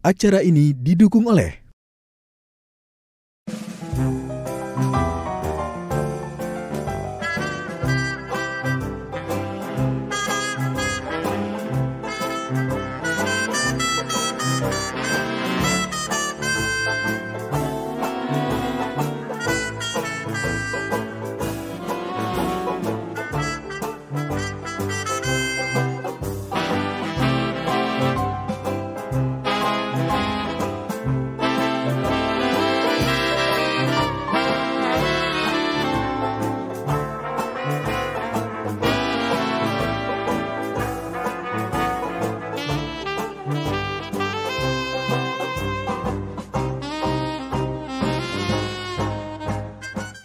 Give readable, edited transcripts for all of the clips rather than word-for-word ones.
Acara ini didukung oleh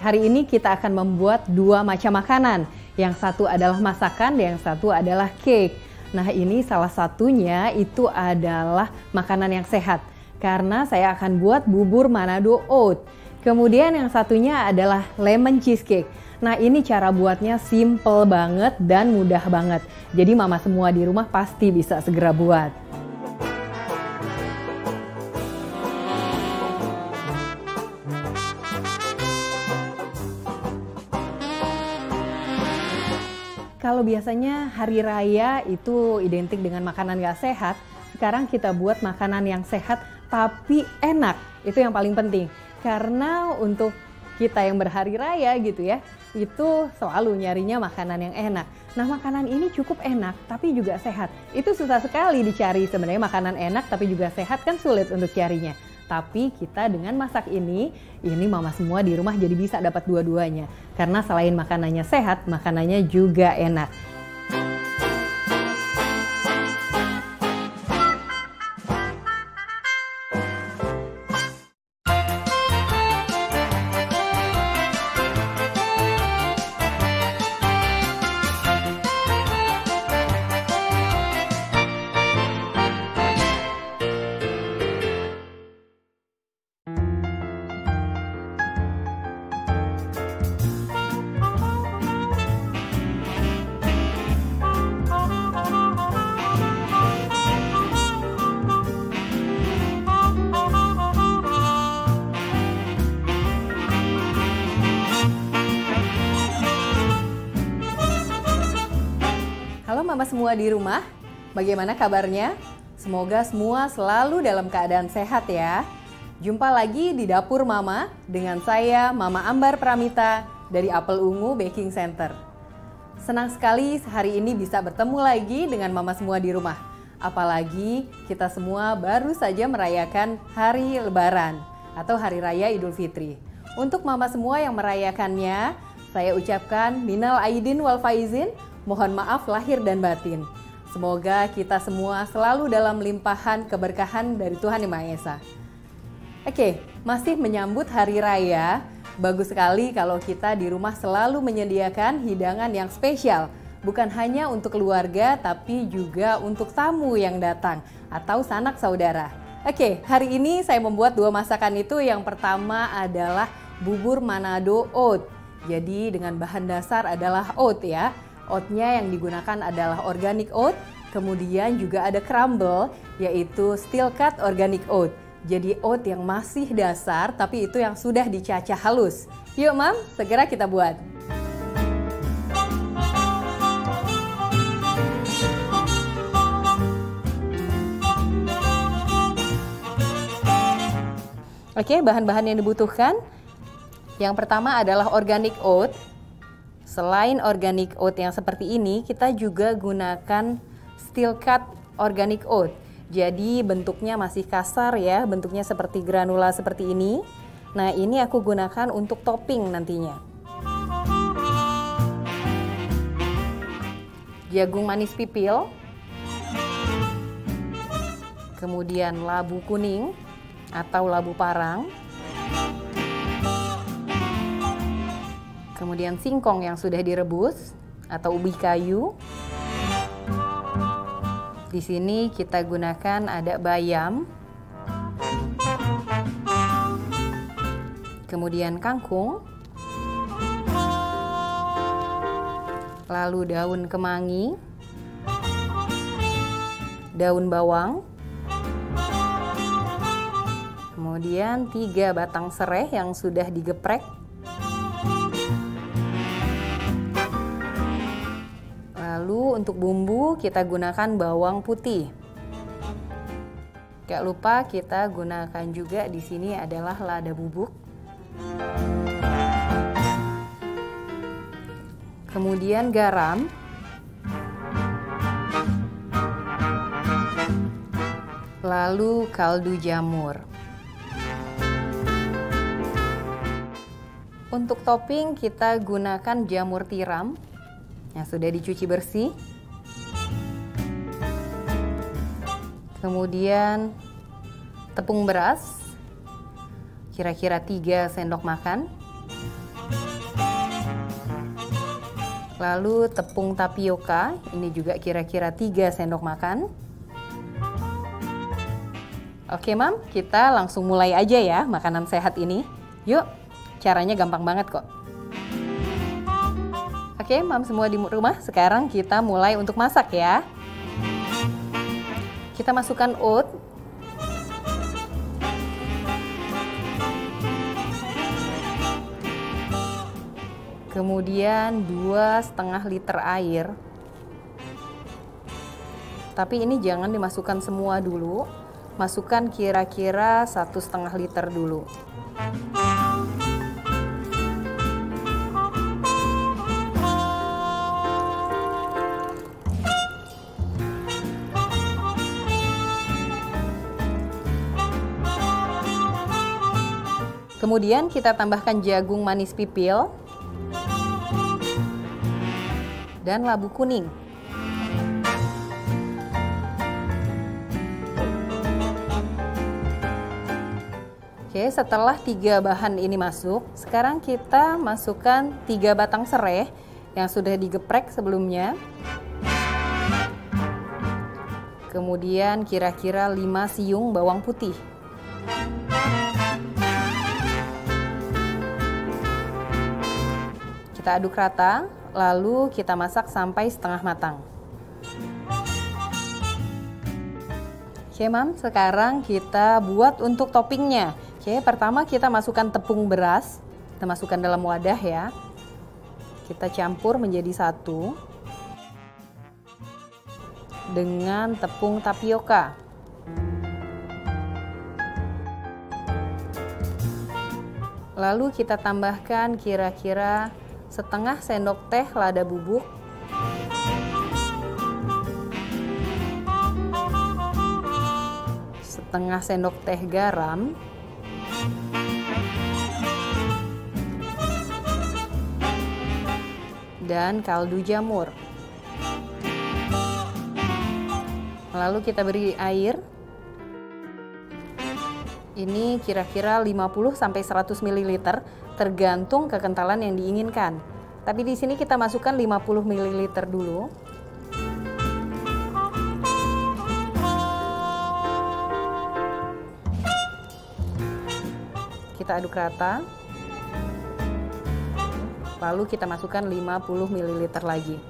Hari ini kita akan membuat dua macam makanan. Yang satu adalah masakan, yang satu adalah cake. Nah, ini salah satunya itu adalah makanan yang sehat. Karena saya akan buat bubur Manado oat. Kemudian yang satunya adalah lemon cheesecake. Nah, ini cara buatnya simple banget dan mudah banget. Jadi mama semua di rumah pasti bisa segera buat. Kalau biasanya hari raya itu identik dengan makanan gak sehat, sekarang kita buat makanan yang sehat tapi enak. Itu yang paling penting. Karena untuk kita yang berhari raya gitu ya, itu selalu nyarinya makanan yang enak. Nah, makanan ini cukup enak tapi juga sehat. Itu susah sekali dicari sebenarnya, makanan enak tapi juga sehat kan sulit untuk carinya. Tapi kita dengan masak ini mama semua di rumah jadi bisa dapat dua-duanya. Karena selain makanannya sehat, makanannya juga enak. Halo mama semua di rumah, bagaimana kabarnya? Semoga semua selalu dalam keadaan sehat ya. Jumpa lagi di Dapur Mama dengan saya Mama Ambar Pramita dari Apel Ungu Baking Center. Senang sekali hari ini bisa bertemu lagi dengan mama semua di rumah. Apalagi kita semua baru saja merayakan hari Lebaran atau Hari Raya Idul Fitri. Untuk mama semua yang merayakannya, saya ucapkan minal aidin wal faizin. Mohon maaf lahir dan batin. Semoga kita semua selalu dalam limpahan keberkahan dari Tuhan Yang Maha Esa. Oke, masih menyambut hari raya. Bagus sekali kalau kita di rumah selalu menyediakan hidangan yang spesial. Bukan hanya untuk keluarga, tapi juga untuk tamu yang datang atau sanak saudara. Oke, hari ini saya membuat dua masakan itu. Yang pertama adalah bubur Manado oat. Jadi dengan bahan dasar adalah oat ya. Oatnya yang digunakan adalah organic oat, kemudian juga ada crumble, yaitu steel cut organic oat. Jadi oat yang masih dasar, tapi itu yang sudah dicacah halus. Yuk Mam, segera kita buat. Oke, bahan-bahan yang dibutuhkan. Yang pertama adalah organic oat. Selain organic oat yang seperti ini, kita juga gunakan steel cut organic oat. Jadi bentuknya masih kasar ya, bentuknya seperti granula seperti ini. Nah, ini aku gunakan untuk topping nantinya. Jagung manis pipil. Kemudian labu kuning atau labu parang. Kemudian singkong yang sudah direbus atau ubi kayu. Di sini kita gunakan ada bayam. Kemudian kangkung. Lalu daun kemangi. Daun bawang. Kemudian 3 batang serai yang sudah digeprek. Lalu untuk bumbu kita gunakan bawang putih. Gak lupa kita gunakan juga di sini adalah lada bubuk. Kemudian garam. Lalu kaldu jamur. Untuk topping kita gunakan jamur tiram yang sudah dicuci bersih. Kemudian tepung beras, kira-kira 3 sendok makan. Lalu tepung tapioka, ini juga kira-kira 3 sendok makan. Oke Mam, kita langsung mulai aja ya makanan sehat ini. Yuk, caranya gampang banget kok. Oke Mam semua di rumah, sekarang kita mulai untuk masak ya. Kita masukkan oat. Kemudian 2,5 liter air. Tapi ini jangan dimasukkan semua dulu. Masukkan kira-kira 1,5 liter dulu. Kemudian kita tambahkan jagung manis pipil dan labu kuning. Oke, setelah 3 bahan ini masuk, sekarang kita masukkan 3 batang serai yang sudah digeprek sebelumnya. Kemudian kira-kira 5 siung bawang putih. Kita aduk rata, lalu kita masak sampai setengah matang. Oke Mam, sekarang kita buat untuk toppingnya. Oke, pertama kita masukkan tepung beras. Kita masukkan dalam wadah ya. Kita campur menjadi satu dengan tepung tapioka. Lalu kita tambahkan kira-kira setengah sendok teh lada bubuk, setengah sendok teh garam, dan kaldu jamur. Lalu kita beri air. Ini kira-kira 50-100 ml tergantung kekentalan yang diinginkan. Tapi di sini kita masukkan 50 ml dulu. Kita aduk rata. Lalu kita masukkan 50 ml lagi.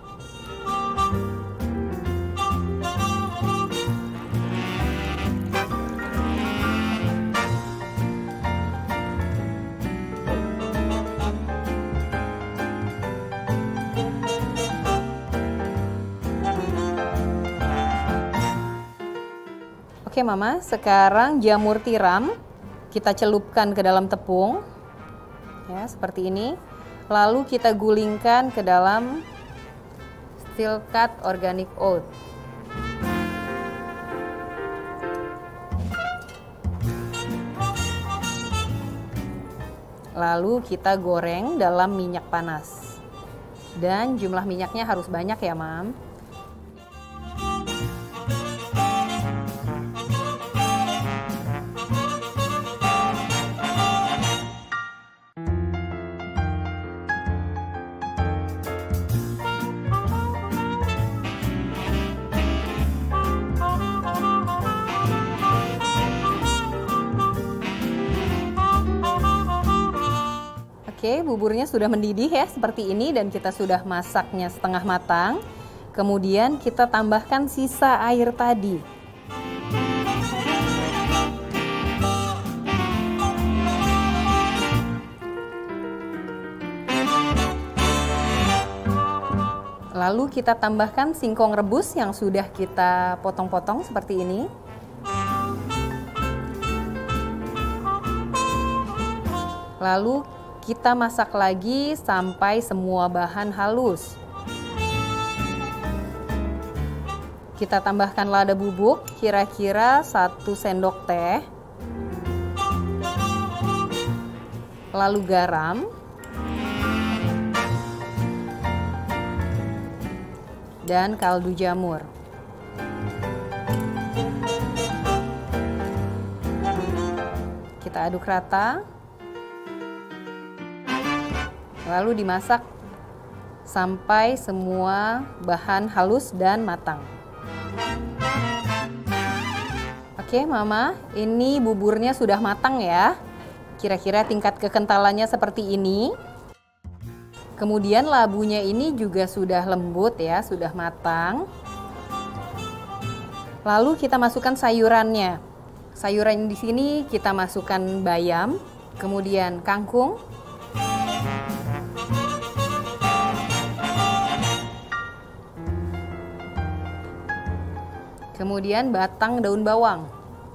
Oke Mama, sekarang jamur tiram kita celupkan ke dalam tepung, ya seperti ini. Lalu kita gulingkan ke dalam steel cut organic oat. Lalu kita goreng dalam minyak panas. Dan jumlah minyaknya harus banyak ya Mam. Oke, buburnya sudah mendidih ya seperti ini dan kita sudah masaknya setengah matang. Kemudian kita tambahkan sisa air tadi. Lalu kita tambahkan singkong rebus yang sudah kita potong-potong seperti ini. Lalu kita masak lagi sampai semua bahan halus. Kita tambahkan lada bubuk kira-kira 1 sendok teh. Lalu garam. Dan kaldu jamur. Kita aduk rata. Lalu dimasak sampai semua bahan halus dan matang. Oke, Mama, ini buburnya sudah matang ya. Kira-kira tingkat kekentalannya seperti ini. Kemudian labunya ini juga sudah lembut ya, sudah matang. Lalu kita masukkan sayurannya. Sayuran di sini kita masukkan bayam, kemudian kangkung, kemudian batang daun bawang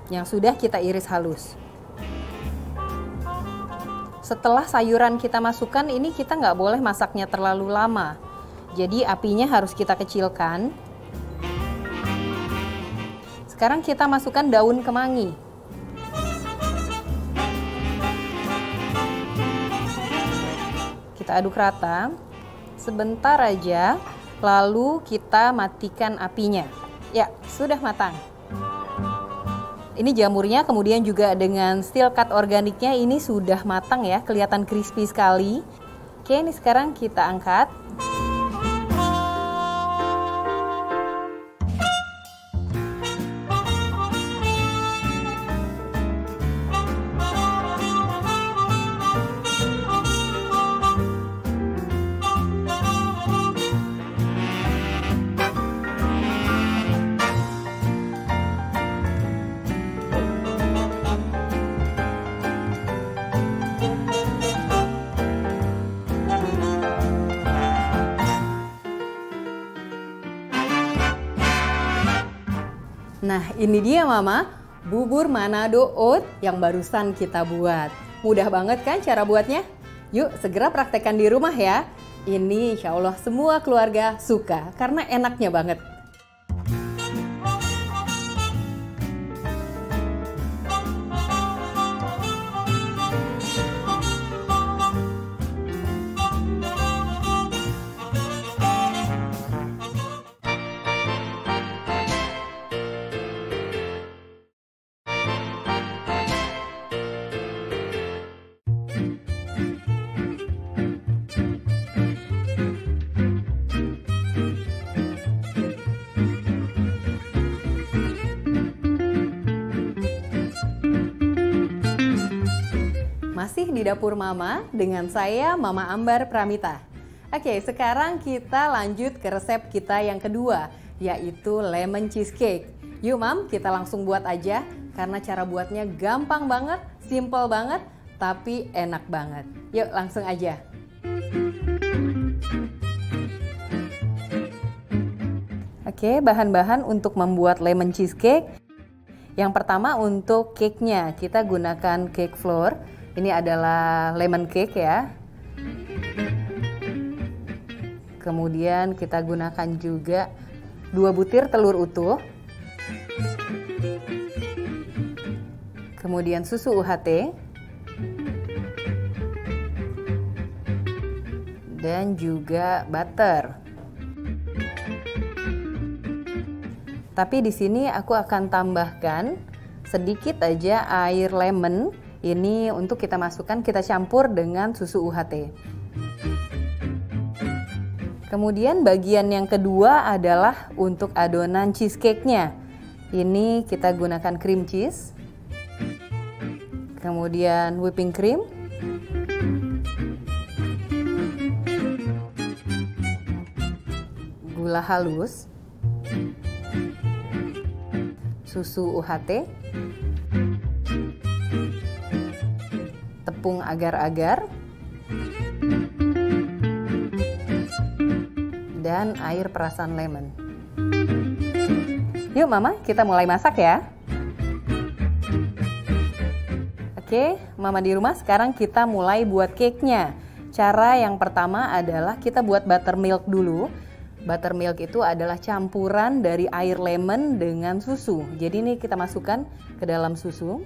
yang sudah kita iris halus. Setelah sayuran kita masukkan, ini kita nggak boleh masaknya terlalu lama. Jadi apinya harus kita kecilkan. Sekarang kita masukkan daun kemangi. Kita aduk rata. Sebentar aja, lalu kita matikan apinya. Ya, sudah matang. Ini jamurnya, kemudian juga dengan steel cut organiknya ini sudah matang ya, kelihatan crispy sekali. Oke, ini sekarang kita angkat. Nah, ini dia Mama, bubur Manado Oat yang barusan kita buat. Mudah banget kan cara buatnya? Yuk segera praktekkan di rumah ya. Ini insya Allah semua keluarga suka karena enaknya banget. Masih di Dapur Mama dengan saya Mama Ambar Pramita. Oke, sekarang kita lanjut ke resep kita yang kedua, yaitu lemon cheesecake. Yuk Mam, kita langsung buat aja karena cara buatnya gampang banget, simple banget, tapi enak banget. Yuk langsung aja. Oke, bahan-bahan untuk membuat lemon cheesecake. Yang pertama untuk cake-nya, kita gunakan cake flour. Ini adalah lemon cake ya. Kemudian kita gunakan juga 2 butir telur utuh. Kemudian susu UHT. Dan juga butter. Tapi di sini aku akan tambahkan sedikit aja air lemon. Ini untuk kita masukkan, kita campur dengan susu UHT. Kemudian bagian yang kedua adalah untuk adonan cheesecake-nya. Ini kita gunakan cream cheese. Kemudian whipping cream. Gula halus. Susu UHT. Tepung agar-agar dan air perasan lemon. Yuk Mama, kita mulai masak ya. Oke, Mama di rumah, sekarang kita mulai buat cake-nya. Cara yang pertama adalah kita buat buttermilk dulu. Buttermilk itu adalah campuran dari air lemon dengan susu. Jadi ini kita masukkan ke dalam susu.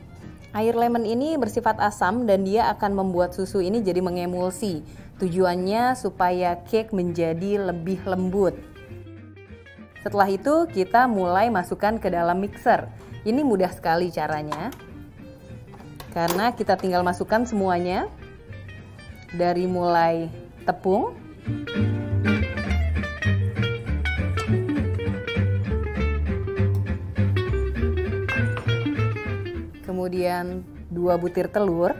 Air lemon ini bersifat asam dan dia akan membuat susu ini jadi mengemulsi. Tujuannya supaya cake menjadi lebih lembut. Setelah itu kita mulai masukkan ke dalam mixer. Ini mudah sekali caranya. Karena kita tinggal masukkan semuanya. Dari mulai tepung, kemudian 2 butir telur,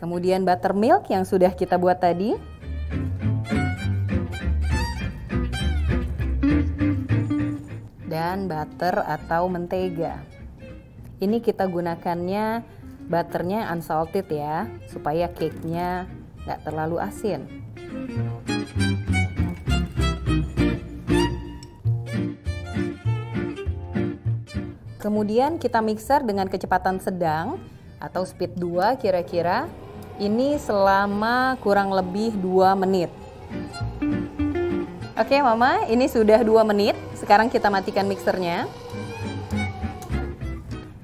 kemudian buttermilk yang sudah kita buat tadi, dan butter atau mentega. Ini kita gunakannya butternya unsalted ya, supaya cake-nya nggak terlalu asin. Kemudian kita mixer dengan kecepatan sedang atau speed 2 kira-kira. Ini selama kurang lebih 2 menit. Oke Mama, ini sudah 2 menit. Sekarang kita matikan mixernya.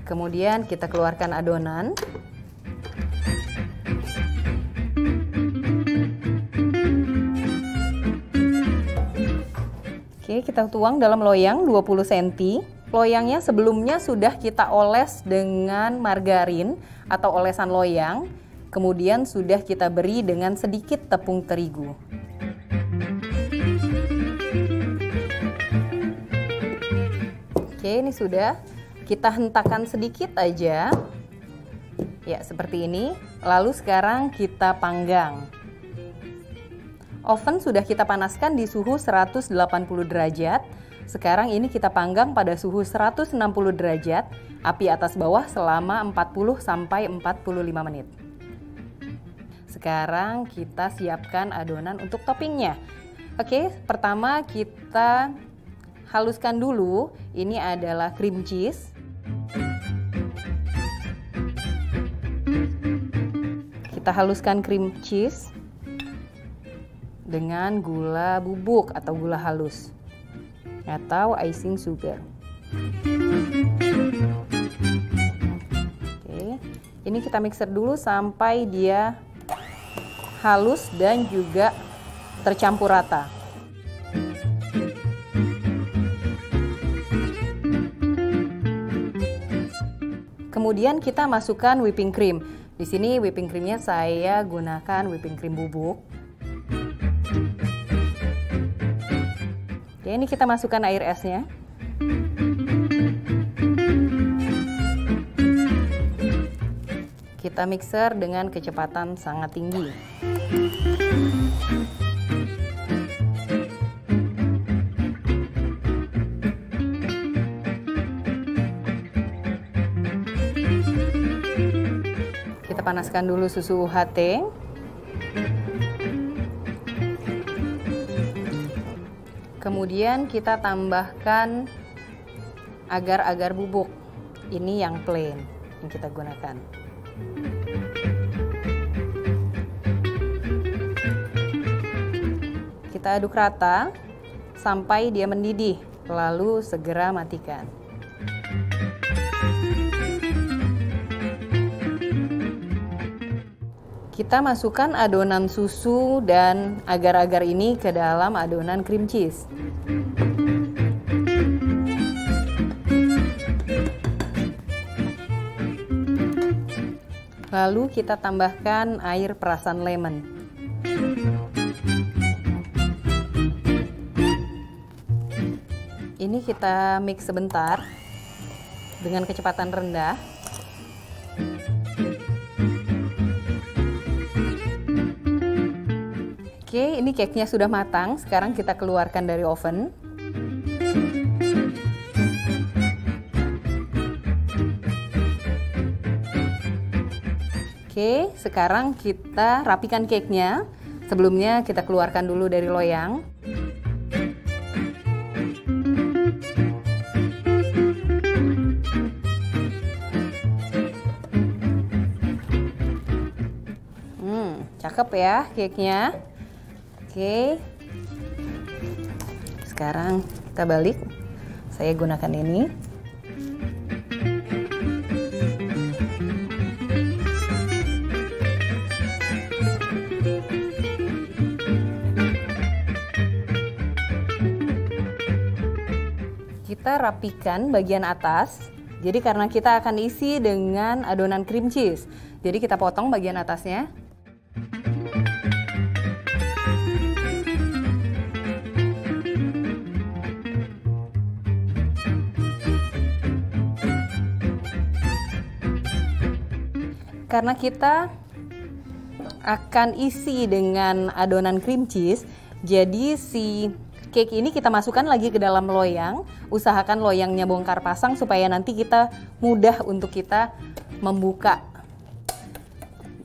Kemudian kita keluarkan adonan. Oke, kita tuang dalam loyang 20 cm. Loyangnya sebelumnya sudah kita oles dengan margarin atau olesan loyang. Kemudian sudah kita beri dengan sedikit tepung terigu. Oke, ini sudah. Kita hentakan sedikit aja. Ya, seperti ini. Lalu sekarang kita panggang. Oven sudah kita panaskan di suhu 180 derajat. Sekarang ini kita panggang pada suhu 160 derajat, api atas bawah selama 40-45 menit. Sekarang kita siapkan adonan untuk toppingnya. Oke, pertama kita haluskan dulu. Ini adalah cream cheese. Kita haluskan cream cheese dengan gula bubuk atau gula halus atau icing sugar. Oke, ini kita mixer dulu sampai dia halus dan juga tercampur rata. Kemudian kita masukkan whipping cream. Di sini whipping creamnya saya gunakan whipping cream bubuk. Oke, ini kita masukkan air esnya. Kita mixer dengan kecepatan sangat tinggi. Kita panaskan dulu susu UHT. Kemudian kita tambahkan agar-agar bubuk. Ini yang plain yang kita gunakan. Kita aduk rata sampai dia mendidih, lalu segera matikan. Kita masukkan adonan susu dan agar-agar ini ke dalam adonan cream cheese. Lalu kita tambahkan air perasan lemon. Ini kita mix sebentar dengan kecepatan rendah. Oke, ini cake-nya sudah matang. Sekarang kita keluarkan dari oven. Oke, sekarang kita rapikan cake-nya. Sebelumnya kita keluarkan dulu dari loyang. Cakep ya cake-nya. Oke. Sekarang kita balik. Saya gunakan ini. Kita rapikan bagian atas. Jadi karena kita akan isi dengan adonan cream cheese. Jadi kita potong bagian atasnya. Karena kita akan isi dengan adonan cream cheese, jadi si cake ini kita masukkan lagi ke dalam loyang. Usahakan loyangnya bongkar pasang supaya nanti kita mudah untuk kita membuka.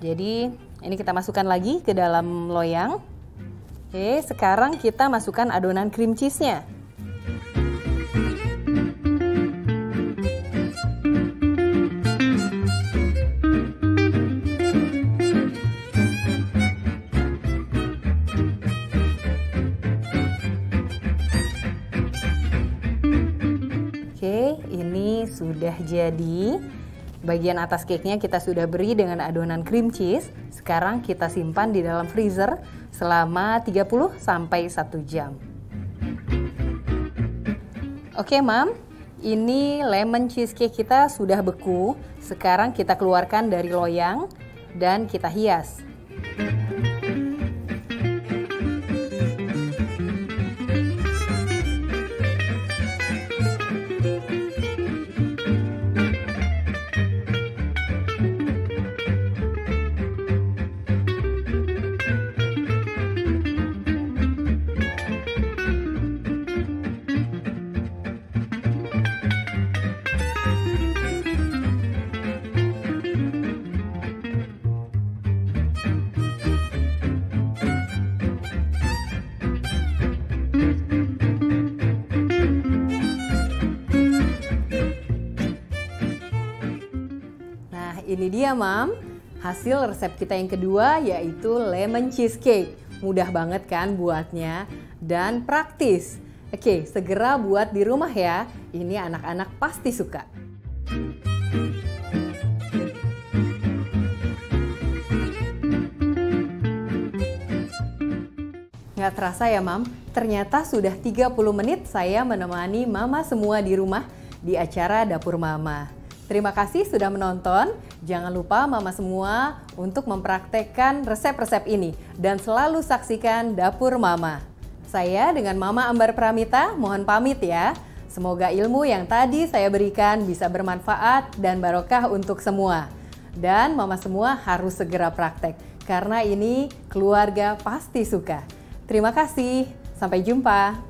Jadi ini kita masukkan lagi ke dalam loyang. Oke, sekarang kita masukkan adonan cream cheese-nya. Oke, ini sudah jadi. Bagian atas cake-nya kita sudah beri dengan adonan cream cheese. Sekarang kita simpan di dalam freezer selama 30 sampai 1 jam. Oke, Mam. Ini lemon cheesecake kita sudah beku. Sekarang kita keluarkan dari loyang dan kita hias. Ini dia, Mam, hasil resep kita yang kedua, yaitu lemon cheesecake. Mudah banget kan buatnya dan praktis. Oke, segera buat di rumah ya. Ini anak-anak pasti suka. Nggak terasa ya, Mam, ternyata sudah 30 menit saya menemani Mama semua di rumah di acara Dapur Mama. Terima kasih sudah menonton. Jangan lupa Mama semua untuk mempraktekkan resep-resep ini dan selalu saksikan Dapur Mama. Saya dengan Mama Ambar Pramita mohon pamit ya. Semoga ilmu yang tadi saya berikan bisa bermanfaat dan barokah untuk semua. Dan Mama semua harus segera praktek karena ini keluarga pasti suka. Terima kasih. Sampai jumpa.